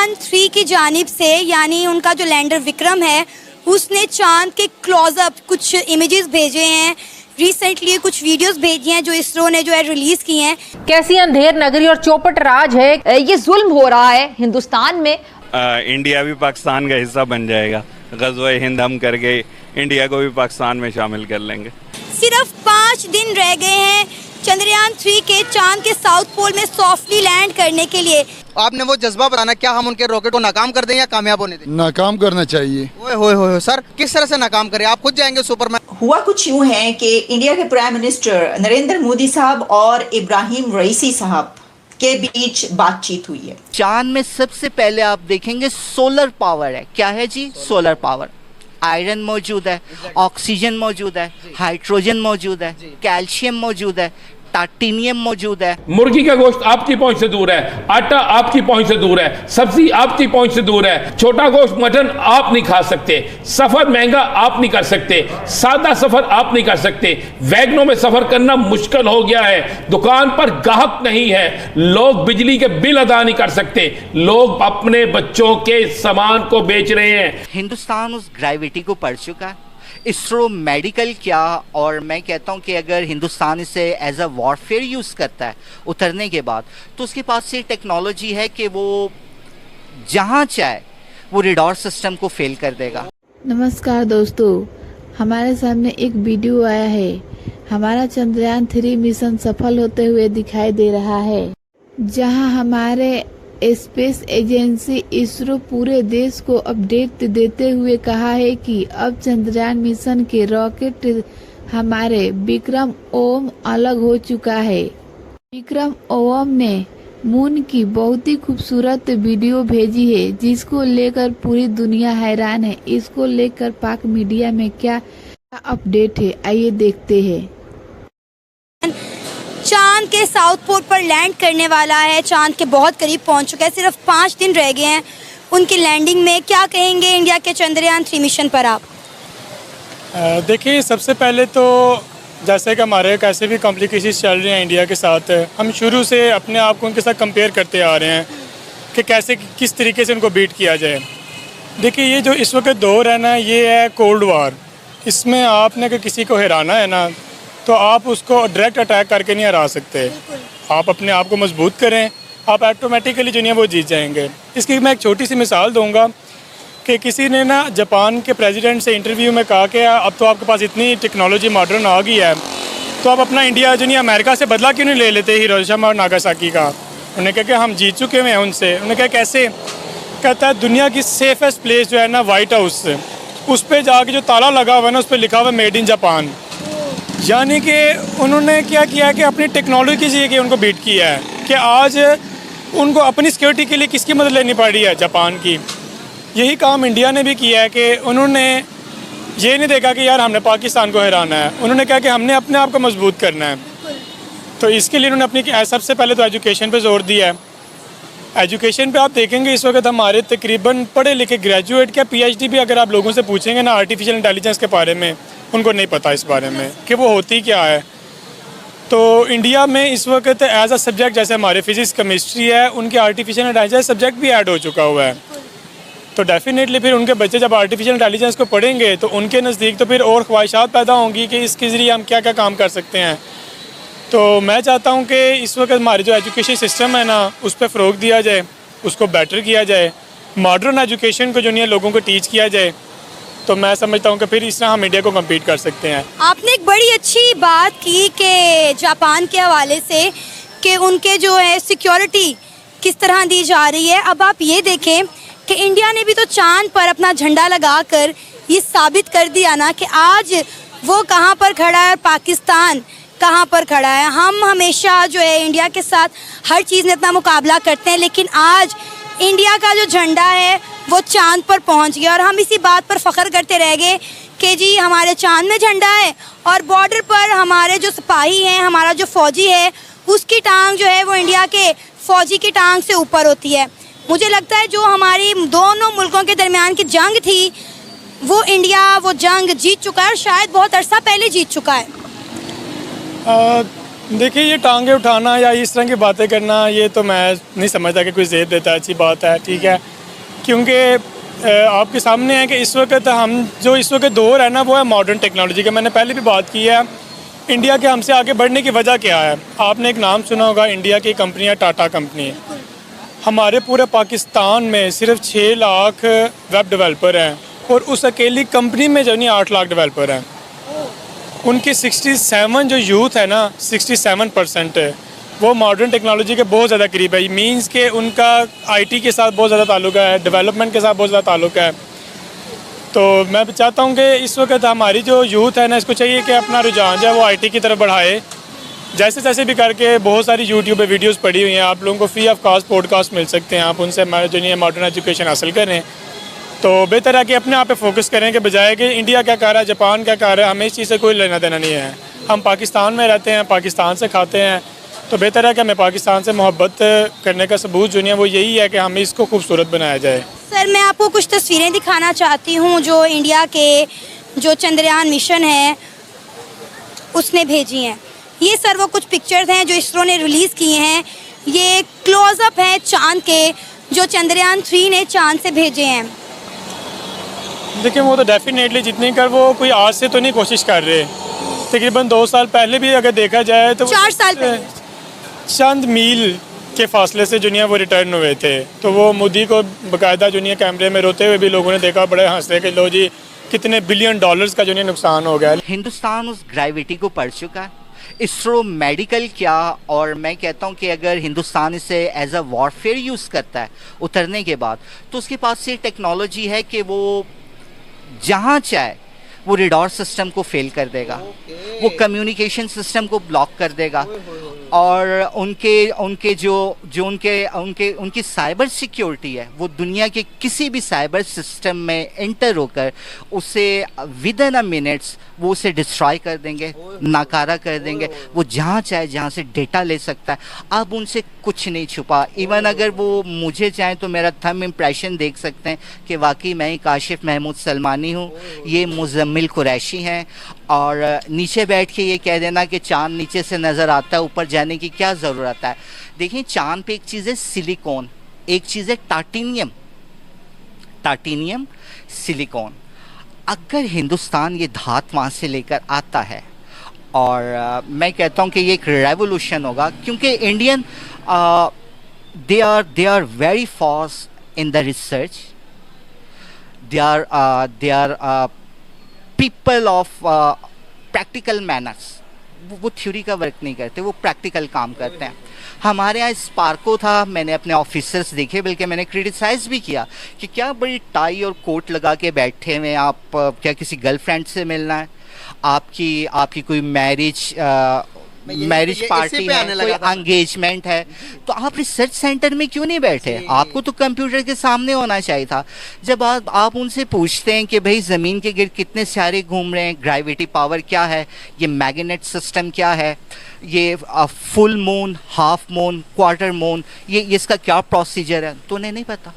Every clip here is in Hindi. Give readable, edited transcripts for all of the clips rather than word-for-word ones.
चंद्रयान-3 की जानिब से, यानी उनका जो लैंडर विक्रम है, उसने चांद के क्लोजअप कुछ इमेजेस भेजे हैं। रिसेंटली कुछ वीडियोस भेजी हैं जो इसरो ने जो है रिलीज की हैं। कैसी अंधेर नगरी और चौपट राज है, ये जुल्म हो रहा है हिंदुस्तान में। इंडिया भी पाकिस्तान का हिस्सा बन जाएगा। ग़ज़वा-ए हिंद हम करके इंडिया को भी पाकिस्तान में शामिल कर लेंगे। सिर्फ 5 दिन रह गए हैं चंद्रयान-3 के चांद के साउथ पोल में सॉफ्टली लैंड करने के लिए। आपने वो जज्बा बताना, क्या हम उनके रॉकेट को नाकाम कर दें या कामयाब होने दें? नाकाम करना चाहिए। ओए होए होए सर, किस तरह से नाकाम करें? आप खुद जाएंगे सुपरमैन। हुआ कुछ यूं है कि इंडिया के प्राइम मिनिस्टर नरेंद्र मोदी साहब और इब्राहिम रईसी साहब के बीच बातचीत हुई है। चांद में सबसे पहले आप देखेंगे सोलर पावर है। क्या है जी? Solar power. आयरन मौजूद है, ऑक्सीजन मौजूद है, हाइड्रोजन मौजूद है, कैल्शियम मौजूद है, टाइटेनियम मौजूद है। मुर्गी का गोश्त आपकी पहुंच से दूर है, आटा आपकी पहुंच से दूर है, सब्जी आपकी पहुंच से दूर है, छोटा गोश्त मटन आप नहीं खा सकते, सफर महंगा आप नहीं कर सकते, सादा सफर आप नहीं कर सकते, वैगनों में सफर करना मुश्किल हो गया है, दुकान पर ग्राहक नहीं है, लोग बिजली के बिल अदा नहीं कर सकते, लोग अपने बच्चों के सामान को बेच रहे हैं। हिंदुस्तान उस ग्रेविटी को पढ़ चुका है। इसरो मेडिकल क्या, और मैं कहता हूं कि अगर हिंदुस्तान इसे एज अ वॉरफेयर यूज़ करता है उतरने के बाद, तो उसके पास ये टेक्नोलॉजी है कि वो जहां चाहे वो रेडार सिस्टम को फेल कर देगा। नमस्कार दोस्तों, हमारे सामने एक वीडियो आया है। हमारा चंद्रयान-3 मिशन सफल होते हुए दिखाई दे रहा है, जहां हमारे स्पेस एजेंसी इसरो पूरे देश को अपडेट देते हुए कहा है कि अब चंद्रयान मिशन के रॉकेट हमारे विक्रम ओम अलग हो चुका है। विक्रम ओम ने मून की बहुत ही खूबसूरत वीडियो भेजी है, जिसको लेकर पूरी दुनिया हैरान है। इसको लेकर पाक मीडिया में क्या अपडेट है, आइए देखते हैं। चांद के साउथ पोल पर लैंड करने वाला है, चांद के बहुत करीब पहुंच चुका है। सिर्फ 5 दिन रह गए हैं उनकी लैंडिंग में। क्या कहेंगे इंडिया के चंद्रयान-3 मिशन पर आप? देखिए, सबसे पहले तो जैसे कि हमारे कैसे भी कॉम्प्लिकेशंस चल रहे हैं इंडिया के साथ, हम शुरू से अपने आप को उनके साथ कंपेयर करते आ रहे हैं कि कैसे किस तरीके से उनको बीट किया जाए। देखिए, ये जो इस वक्त दौर है ना, ये है कोल्ड वार। इसमें आपने अगर किसी को हराना है ना, तो आप उसको डायरेक्ट अटैक करके नहीं हरा सकते। आप अपने आप को मजबूत करें, आप ऑटोमेटिकली जो है वो जीत जाएंगे। इसकी मैं एक छोटी सी मिसाल दूंगा कि किसी ने ना जापान के प्रेसिडेंट से इंटरव्यू में कहा कि अब तो आपके पास इतनी टेक्नोलॉजी मॉडर्न आ गई है, तो आप अपना इंडिया जो नहीं अमेरिका से बदला क्यों नहीं ले लेते हिरोशिमा और नागासाकी का। उन्होंने कहा कि हम जीत चुके हुए हैं उनसे। उन्होंने कहा कैसे? कहता है दुनिया की सेफेस्ट प्लेस जो है ना, वाइट हाउस, उस पर जाके जो ताला लगा हुआ है ना, उस पर लिखा हुआ मेड इन जापान। यानी कि उन्होंने क्या किया कि अपनी टेक्नोलॉजी से कि उनको बीट किया है कि आज उनको अपनी सिक्योरिटी के लिए किसकी मदद लेनी पड़ रही है? जापान की। यही काम इंडिया ने भी किया है कि उन्होंने ये नहीं देखा कि यार हमने पाकिस्तान को हराना है, उन्होंने कहा कि हमने अपने आप को मजबूत करना है। तो इसके लिए उन्होंने अपनी सबसे पहले तो एजुकेशन पे जोर दिया है। एजुकेशन पे आप देखेंगे इस वक्त हमारे तकरीबन पढ़े लिखे ग्रेजुएट क्या PhD भी अगर आप लोगों से पूछेंगे ना आर्टिफिशियल इंटेलिजेंस के बारे में, उनको नहीं पता इस बारे में कि वो होती क्या है। तो इंडिया में इस वक्त एज अ सब्जेक्ट जैसे हमारे फिजिक्स केमिस्ट्री है, उनके आर्टिफिशियल इंटेलिजेंस सब्जेक्ट भी ऐड हो चुका हुआ है। तो डेफिनेटली फिर उनके बच्चे जब आर्टिफिशियल इंटेलिजेंस को पढ़ेंगे तो उनके नज़दीक तो फिर और ख्वाहिशात पैदा होंगी कि इसके ज़रिए हम क्या क्या काम कर सकते हैं। तो मैं चाहता हूँ कि इस वक्त हमारे जो एजुकेशन सिस्टम है ना, उस पर फ़रोग दिया जाए, उसको बेटर किया जाए, मॉडर्न एजुकेशन को जो नहीं लोगों को टीच किया जाए। तो मैं समझता हूँ कि फिर इस तरह हम इंडिया को कम्पीट कर सकते हैं। आपने एक बड़ी अच्छी बात की कि जापान के हवाले से कि उनके जो है सिक्योरिटी किस तरह दी जा रही है। अब आप ये देखें कि इंडिया ने भी तो चांद पर अपना झंडा लगाकर ये साबित कर दिया ना कि आज वो कहाँ पर खड़ा है और पाकिस्तान कहाँ पर खड़ा है। हम हमेशा जो है इंडिया के साथ हर चीज़ में अपना मुकाबला करते हैं, लेकिन आज इंडिया का जो झंडा है वो चांद पर पहुंच गया और हम इसी बात पर फ़ख्र करते रह गए कि जी हमारे चांद में झंडा है और बॉर्डर पर हमारे जो सिपाही हैं, हमारा जो फ़ौजी है, उसकी टांग जो है वो इंडिया के फ़ौजी की टांग से ऊपर होती है। मुझे लगता है जो हमारी दोनों मुल्कों के दरमियान की जंग थी, वो इंडिया वो जंग जीत चुका है और शायद बहुत अरसा पहले जीत चुका है। देखिए ये टांगे उठाना या इस तरह की बातें करना ये तो मैं नहीं समझता कि कोई ज़ेब देता है, अच्छी बात है, ठीक है। क्योंकि आपके सामने है कि इस वक्त हम जो इस वक्त दौर है ना वो है मॉडर्न टेक्नोलॉजी का। मैंने पहले भी बात की है इंडिया के हमसे आगे बढ़ने की वजह क्या है। आपने एक नाम सुना होगा, इंडिया की कंपनी है टाटा कंपनी। हमारे पूरे पाकिस्तान में सिर्फ 6 लाख वेब डेवलपर हैं और उस अकेली कंपनी में जो नहीं 8 लाख डेवलपर हैं। उनकी 67 जो यूथ है ना 67% है वो मॉडर्न टेक्नोलॉजी के बहुत ज़्यादा करीब है। मींस के उनका आईटी के साथ बहुत ज़्यादा ताल्लुक है, डेवलपमेंट के साथ बहुत ज़्यादा ताल्लुक है। तो मैं चाहता हूँ कि इस वक्त हमारी जो यूथ है ना इसको चाहिए कि अपना रुझान जो है वो आईटी की तरफ बढ़ाए। जैसे तैसे भी करके बहुत सारी यूट्यूब पे वीडियोस पड़ी हुई हैं, आप लोगों को फ्री ऑफ कॉस्ट पॉडकास्ट मिल सकते हैं, आप उनसे जो नहीं मॉडर्न एजुकेशन हासिल करें। तो बेहतर है कि अपने आप पे फोकस करें कि बजाय कि इंडिया क्या कर रहा है, जापान क्या कर रहा है, हमें इस चीज़ से कोई लेना देना नहीं है। हम पाकिस्तान में रहते हैं, पाकिस्तान से खाते हैं, तो बेहतर है कि हमें पाकिस्तान से मोहब्बत करने का सबूत जो है वो यही है कि हमें इसको खूबसूरत बनाया जाए। सर मैं आपको कुछ तस्वीरें दिखाना चाहती हूँ जो इंडिया के जो चंद्रयान मिशन है उसने भेजी हैं। ये सर वो कुछ पिक्चर्स हैं जो इसरो ने रिलीज़ किए हैं। ये क्लोज़अप है चांद के जो चंद्रयान 3 ने चांद से भेजे हैं। देखिए वो तो डेफिनेटली जितनी कर वो कोई आज से तो नहीं कोशिश कर रहे, तकरीबन 2 साल पहले भी अगर देखा जाए तो 4 साल पहले चंद मील के फासले से जो वो रिटर्न हुए थे। तो वो मोदी को बाकायदा जो कैमरे में रोते हुए भी लोगों ने देखा, बड़े हंस रहे कि लो जी कितने बिलियन डॉलर्स का जो नुकसान हो गया। हिंदुस्तान उस ग्रेविटी को पढ़ चुका है, इसरो मेडिकल क्या, और मैं कहता हूँ कि अगर हिंदुस्तान इसे एज अ वॉरफेयर यूज़ करता है उतरने के बाद, तो उसके पास ये टेक्नोलॉजी है कि वो जहाँ चाहे वो रेडार सिस्टम को फेल कर देगा, वो कम्युनिकेशन सिस्टम को ब्लॉक कर देगा, और उनकी साइबर सिक्योरिटी है वो दुनिया के किसी भी साइबर सिस्टम में एंटर होकर उसे विद इन अ मिनट्स वो उसे डिस्ट्रॉय कर देंगे, नाकारा कर देंगे। वो जहाँ चाहे जहाँ से डेटा ले सकता है। अब उनसे कुछ नहीं छुपा। इवन अगर वो मुझे चाहें तो मेरा थंब इम्प्रेशन देख सकते हैं कि वाकई मैं ही काशिफ महमूद सलमानी हूँ, ये मुजम्मिल कुरैशी हैं, और नीचे बैठ के ये कह देना कि चांद नीचे से नज़र आता है, ऊपर जाने की क्या ज़रूरत है। देखिए चांद पे एक चीज़ है सिलिकॉन, एक चीज़ है टाइटेनियम सिलिकॉन। अगर हिंदुस्तान ये धात वहाँ से लेकर आता है, और मैं कहता हूँ कि ये एक रेवोल्यूशन होगा, क्योंकि Indian they are very fast in the research, they are people of practical manners. वो थ्योरी का वर्क नहीं करते, वो प्रैक्टिकल काम करते हैं। हमारे यहाँ स्पार्को था, मैंने अपने ऑफिसर्स देखे, बल्कि मैंने क्रिटिसाइज़ भी किया कि क्या बड़ी टाई और कोट लगा के बैठे हुए आप, क्या किसी गर्लफ्रेंड से मिलना है, आपकी कोई मैरिज पार्टी है, कोई एंगेजमेंट है, तो आप रिसर्च सेंटर में क्यों नहीं बैठे? आपको तो कंप्यूटर के सामने होना चाहिए था। जब आप उनसे पूछते हैं कि भाई ज़मीन के गिर्द कितने सितारे घूम रहे हैं, ग्रेविटी पावर क्या है, ये मैग्नेट सिस्टम क्या है, ये full moon, half moon, quarter moon, ये इसका क्या प्रोसीजर है, तो उन्हें नहीं पता।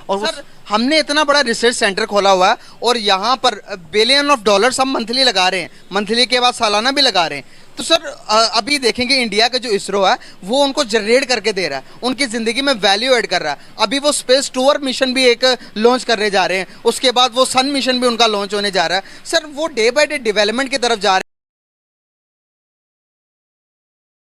और सर हमने इतना बड़ा रिसर्च सेंटर खोला हुआ है और यहाँ पर बिलियन ऑफ डॉलर्स हम मंथली लगा रहे हैं, मंथली के बाद सालाना भी लगा रहे हैं। तो सर अभी देखेंगे इंडिया का जो इसरो है वो उनको जनरेट करके दे रहा है, उनकी ज़िंदगी में वैल्यू ऐड कर रहा है। अभी वो स्पेस टूर मिशन भी एक लॉन्च करने जा रहे हैं, उसके बाद वो सन मिशन भी उनका लॉन्च होने जा रहा है। सर वो डे बाय डे डेवलपमेंट की तरफ जा रहे हैं।